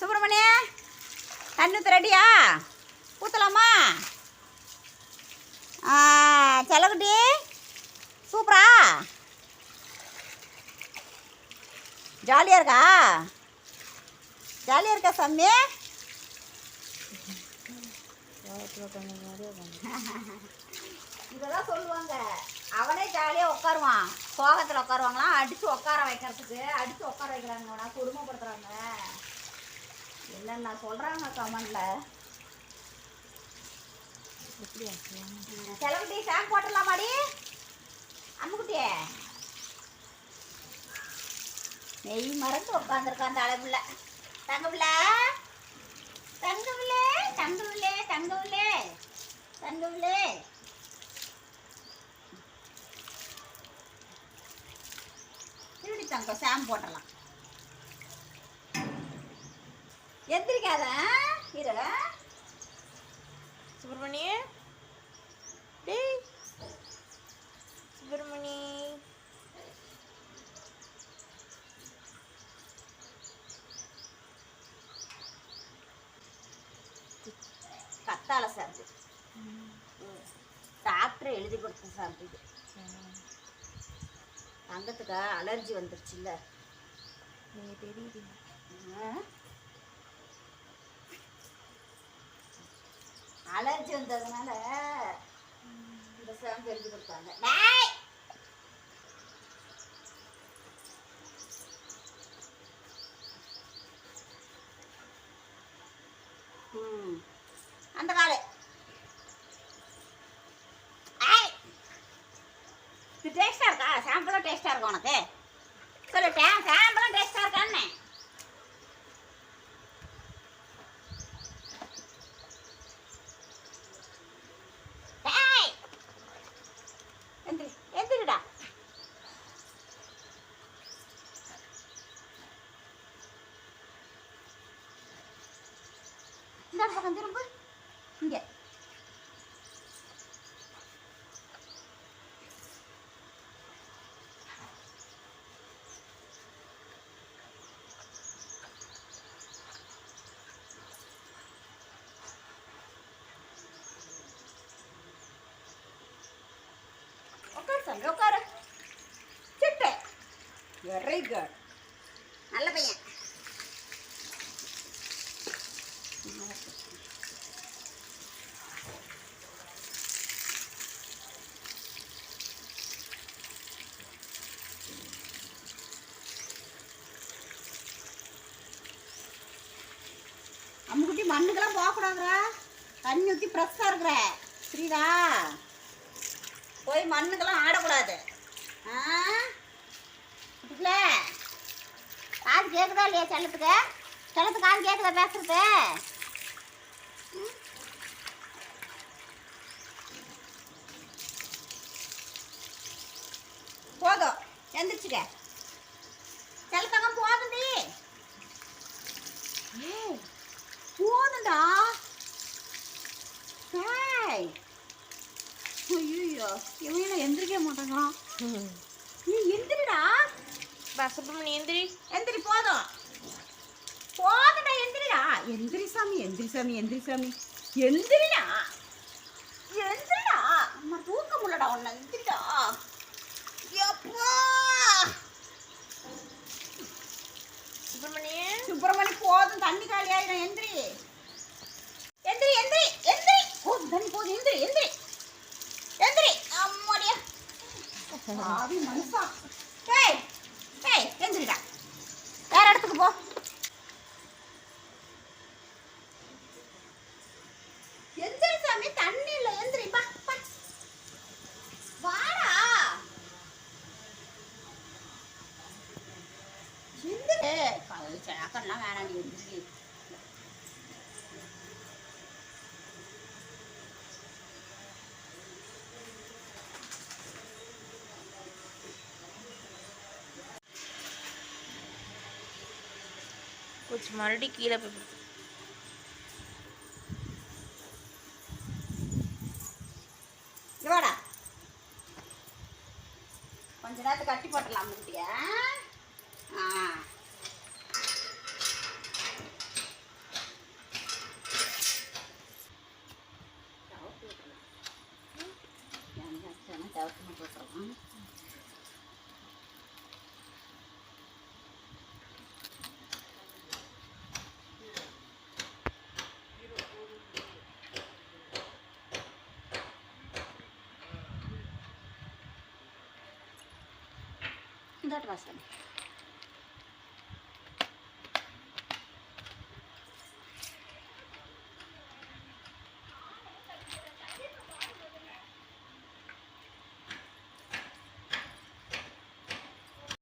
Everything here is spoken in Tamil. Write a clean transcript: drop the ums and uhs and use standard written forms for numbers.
சுப்பிரமணிய தண்ணி ஊற்ற ரெடியா? ஊற்றலாமா? செல்லக்குட்டி சூப்பரா ஜாலியாக இருக்கா? ஜாலியாக இருக்கா சாமி? இதெல்லாம் சொல்லுவாங்க. அவனே ஜாலியாக உட்காருவான். சோகத்தில் உட்காருவாங்களாம். அடித்து உட்கார வைக்கிறதுக்கு அடித்து உட்கார வைக்கிறாங்கண்ணா, கொடுமைப்படுத்துகிறாங்க. என்னென்ன சொல்கிறாங்க கமெண்டில். செலவுட்டி சாங் போட்டுடலாமாடி? அம்முக்குட்டியே நெய் மறந்து உட்காந்துருக்கான் அந்த அளவுல. தங்கவில்ல தங்கவில்லே தங்கவில்லே தங்கவில்லே தங்கவில்லே திருடி தங்க சாம் போட்டுடலாம். எந்திரிக்காத இரு. சுப்பிரமணி டேய் சுப்பிரமணி கத்தால சாப்பிட்டு டாக்டர் எழுதி கொடுத்த சாப்பிட்டு தங்கத்துக்கு அலர்ஜி வந்துருச்சு இல்லை? நீங்கள் தெரியுது. அலர்ஜி வந்ததுனால இந்த ஷாம்பு எழுதி கொடுத்தாங்க. அந்த காலு இது டேஸ்டா இருக்கா? ஷாம்புலாம் டேஸ்டா இருக்கும் உனக்கு? சொல்லிட்டேன், ஷாம்புலாம் டேஸ்டா இருக்கான்னு. எந்திரிடா. இந்த பக்கம் திரும்ப. இங்கே உட்காரு, உட்காரு. சிட்டு வெரி குட், நல்ல பையன். அம்முக்குட்டி மண்ணுக்கெல்லாம் போகக்கூடாதுரா. தண்ணி ஊற்றி ஃப்ரெஷ்ஷாக இருக்கிற புரியுதா? போய் மண்ணுக்கெல்லாம் ஆடக்கூடாது. இதுல காது கேட்குதா இல்லையா? செல்லத்துக்கு செல்லத்துக்கு காது கேட்குதா பேசுறது? போதும், எந்திரிச்சுக்க. செல்லத்தகம் போதுண்டி. போதுண்டா. ஐயோ இவன் எந்திரிக்க மாட்டேங்கிறான். நீ எந்திரிடா. சுப்பிரமணி எந்திரி. எந்திரி, போதும் போதுடா. எந்திரிடா. எந்திரி சாமி, எந்திரி சாமி, எந்திரி சாமி, எந்திரிடா. எந்திரிடா. அம்மா தூக்க முடியலடா உன்னை. எந்திரிடா. எப்பா சுப்பிரமணி சுப்பிரமணி போதும், தண்ணி காலியாயிடும். எந்திரி எந்திரி எந்திரி எந்திரி. போதும் தண்ணி போதும். எந்திரி எந்திரி எந்திரி. அம்மாடியா ஆவி மனுஷா. ஏய் ஏய் எந்திரிடா. வேற இடத்துக்கு போ. எந்திரி சாமி, தண்ணி இல்லை. எந்திரி பா. வாடா. எந்திரி. சேக்கெல்லாம் வேணாண்டி. எந்திரி. கொஞ்சம் மறுபடியும் கீழே போய் வாடா. கொஞ்ச நேரத்துக்கு கட்டி போட்டலாம். முட்டியா இந்தாட்டு வாசம்